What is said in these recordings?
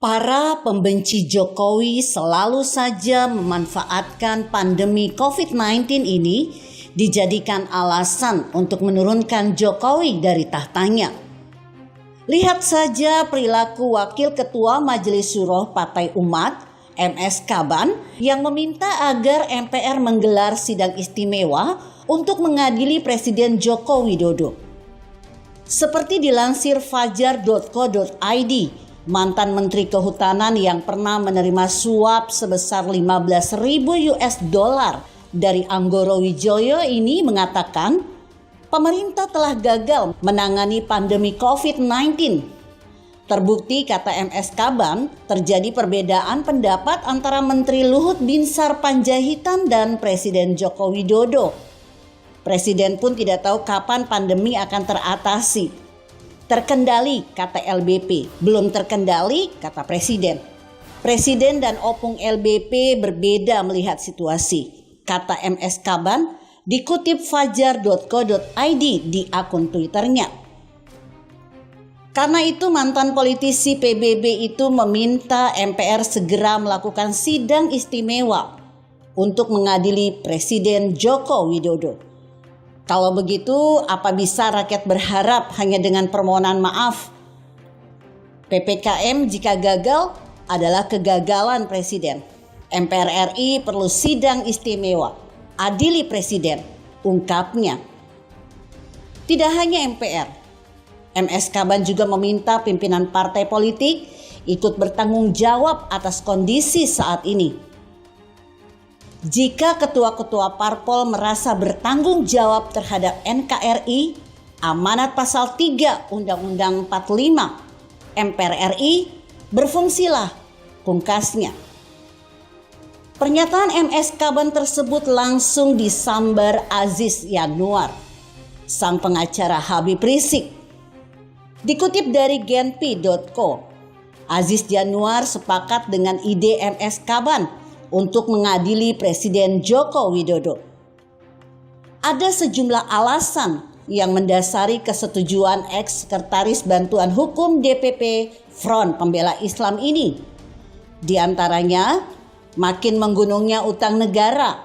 Para pembenci Jokowi selalu saja memanfaatkan pandemi COVID-19 ini dijadikan alasan untuk menurunkan Jokowi dari tahtanya. Lihat saja perilaku Wakil Ketua Majelis Syuro Partai Umat, MS Kaban, yang meminta agar MPR menggelar sidang istimewa untuk mengadili Presiden Joko Widodo. Seperti dilansir fajar.co.id, mantan Menteri Kehutanan yang pernah menerima suap sebesar 15.000 US dollar dari Anggoro Wijoyo ini mengatakan pemerintah telah gagal menangani pandemi COVID-19. Terbukti, kata MS Kaban, terjadi perbedaan pendapat antara Menteri Luhut Binsar Panjaitan dan Presiden Joko Widodo. Presiden pun tidak tahu kapan pandemi akan teratasi. Terkendali, kata LBP. Belum terkendali, kata Presiden. Presiden dan Opung LBP berbeda melihat situasi, kata MS Kaban, dikutip fajar.co.id di akun Twitternya. Karena itu mantan politisi PBB itu meminta MPR segera melakukan sidang istimewa untuk mengadili Presiden Joko Widodo. Kalau begitu, apa bisa rakyat berharap hanya dengan permohonan maaf? PPKM jika gagal adalah kegagalan Presiden. MPR RI perlu sidang istimewa, adili Presiden, ungkapnya. Tidak hanya MPR, MS Kaban juga meminta pimpinan partai politik ikut bertanggung jawab atas kondisi saat ini. Jika ketua-ketua parpol merasa bertanggung jawab terhadap NKRI, amanat pasal 3 Undang-Undang 45, MPR RI berfungsilah, pungkasnya. Pernyataan MS Kaban tersebut langsung disambar Aziz Yanuar, sang pengacara Habib Rizik. Dikutip dari genpi.co, Aziz Yanuar sepakat dengan ide MS Kaban untuk mengadili Presiden Joko Widodo. Ada sejumlah alasan yang mendasari kesetujuan ex-sekretaris Bantuan Hukum DPP Front Pembela Islam ini. Di antaranya, makin menggunungnya utang negara,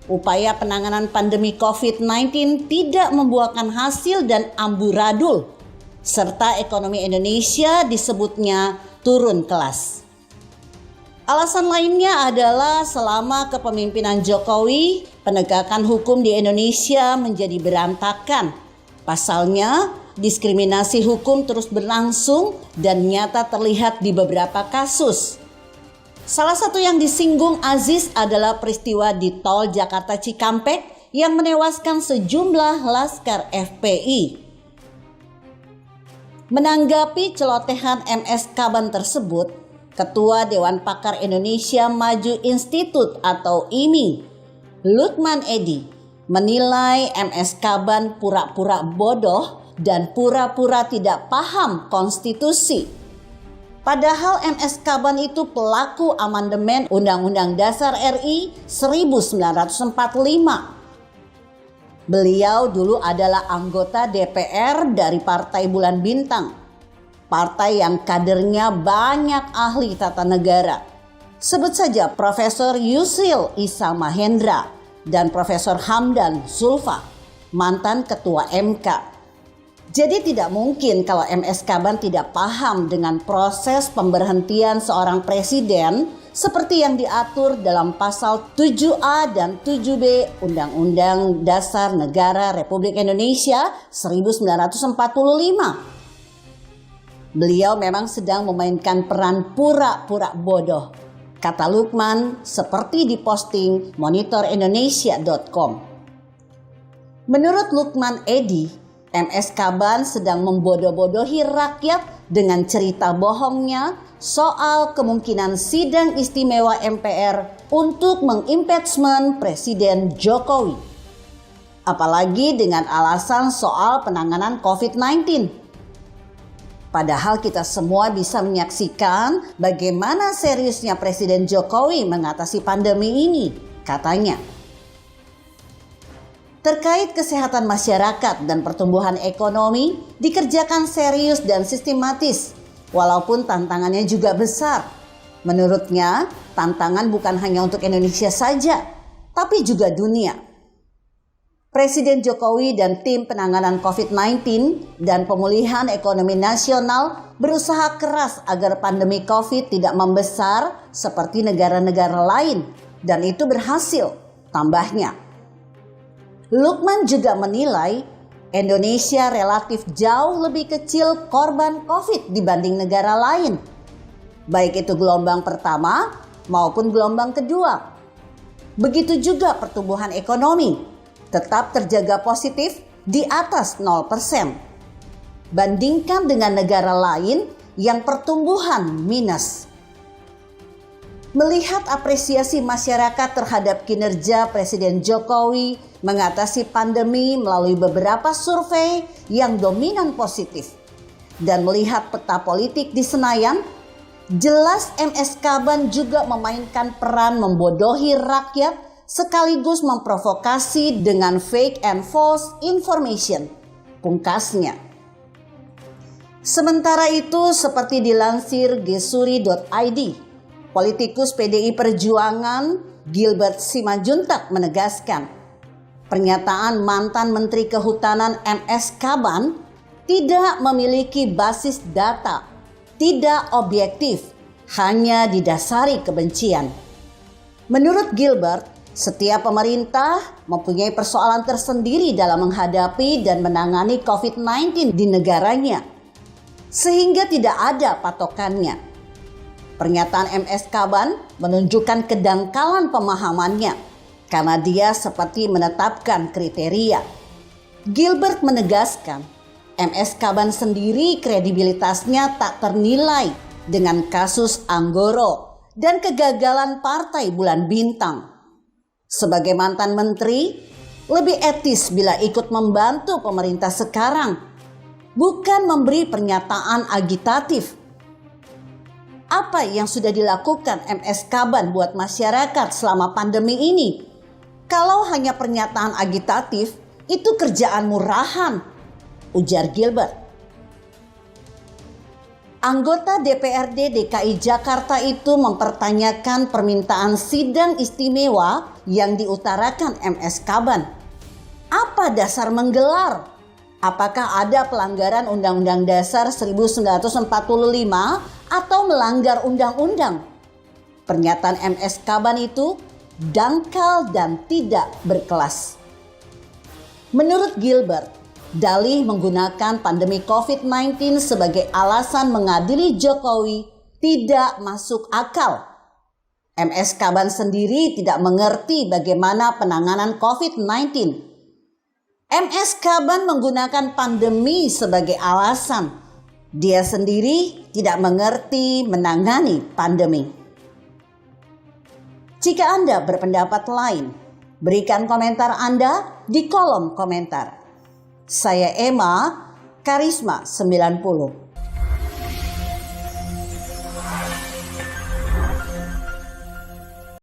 upaya penanganan pandemi COVID-19 tidak membuahkan hasil dan amburadul, serta ekonomi Indonesia disebutnya turun kelas. Alasan lainnya adalah selama kepemimpinan Jokowi, penegakan hukum di Indonesia menjadi berantakan. Pasalnya, diskriminasi hukum terus berlangsung dan nyata terlihat di beberapa kasus. Salah satu yang disinggung Aziz adalah peristiwa di Tol Jakarta Cikampek yang menewaskan sejumlah laskar FPI. Menanggapi celotehan MS Kaban tersebut, Ketua Dewan Pakar Indonesia Maju Institute atau IMI, Lukman Edy, menilai MS Kaban pura-pura bodoh dan pura-pura tidak paham konstitusi. Padahal MS Kaban itu pelaku amandemen Undang-Undang Dasar RI 1945. Beliau dulu adalah anggota DPR dari Partai Bulan Bintang, partai yang kadernya banyak ahli tata negara. Sebut saja Profesor Yusril Issa Mahendra dan Profesor Hamdan Zulfa, mantan Ketua MK. Jadi tidak mungkin kalau MS Kaban tidak paham dengan proses pemberhentian seorang presiden seperti yang diatur dalam pasal 7A dan 7B Undang-Undang Dasar Negara Republik Indonesia 1945. Beliau memang sedang memainkan peran pura-pura bodoh, kata Lukman seperti diposting monitorindonesia.com. Menurut Lukman Edy, MS Kaban sedang membodoh-bodohi rakyat dengan cerita bohongnya soal kemungkinan sidang istimewa MPR untuk mengimpeachment Presiden Jokowi. Apalagi dengan alasan soal penanganan COVID-19. Padahal kita semua bisa menyaksikan bagaimana seriusnya Presiden Jokowi mengatasi pandemi ini, katanya. Terkait kesehatan masyarakat dan pertumbuhan ekonomi dikerjakan serius dan sistematis Walaupun tantangannya juga besar. Menurutnya, tantangan bukan hanya untuk Indonesia saja, tapi juga dunia. Presiden Jokowi dan tim penanganan COVID-19 dan pemulihan ekonomi nasional berusaha keras agar pandemi COVID tidak membesar seperti negara-negara lain, dan itu berhasil, tambahnya. Lukman juga menilai Indonesia relatif jauh lebih kecil korban COVID dibanding negara lain, baik itu gelombang pertama maupun gelombang kedua. Begitu juga pertumbuhan ekonomi tetap terjaga positif di atas 0%. Bandingkan dengan negara lain yang pertumbuhan minus. Melihat apresiasi masyarakat terhadap kinerja Presiden Jokowi mengatasi pandemi melalui beberapa survei yang dominan positif, dan melihat peta politik di Senayan, jelas MS Kaban juga memainkan peran membodohi rakyat sekaligus memprovokasi dengan fake and false information, pungkasnya. Sementara itu, seperti dilansir gesuri.id, politikus PDI Perjuangan Gilbert Simanjuntak menegaskan, pernyataan mantan Menteri Kehutanan MS Kaban tidak memiliki basis data, tidak objektif, hanya didasari kebencian. Menurut Gilbert, setiap pemerintah mempunyai persoalan tersendiri dalam menghadapi dan menangani COVID-19 di negaranya, sehingga tidak ada patokannya. Pernyataan MS Kaban menunjukkan kedangkalan pemahamannya, karena dia seperti menetapkan kriteria. Gilbert menegaskan, MS Kaban sendiri kredibilitasnya tak ternilai dengan kasus Anggoro dan kegagalan Partai Bulan Bintang. Sebagai mantan menteri, lebih etis bila ikut membantu pemerintah sekarang, bukan memberi pernyataan agitatif. Apa yang sudah dilakukan MS Kaban buat masyarakat selama pandemi ini? Kalau hanya pernyataan agitatif, itu kerjaan murahan, ujar Gilbert. Anggota DPRD DKI Jakarta itu mempertanyakan permintaan sidang istimewa yang diutarakan MS Kaban. Apa dasar menggelar? Apakah ada pelanggaran Undang-Undang Dasar 1945 atau melanggar undang-undang? Pernyataan MS Kaban itu dangkal dan tidak berkelas. Menurut Gilbert, dalih menggunakan pandemi COVID-19 sebagai alasan mengadili Jokowi tidak masuk akal. MS Kaban sendiri tidak mengerti bagaimana penanganan COVID-19. MS Kaban menggunakan pandemi sebagai alasan. Dia sendiri tidak mengerti menangani pandemi. Jika Anda berpendapat lain, berikan komentar Anda di kolom komentar. Saya Emma, Karisma 90.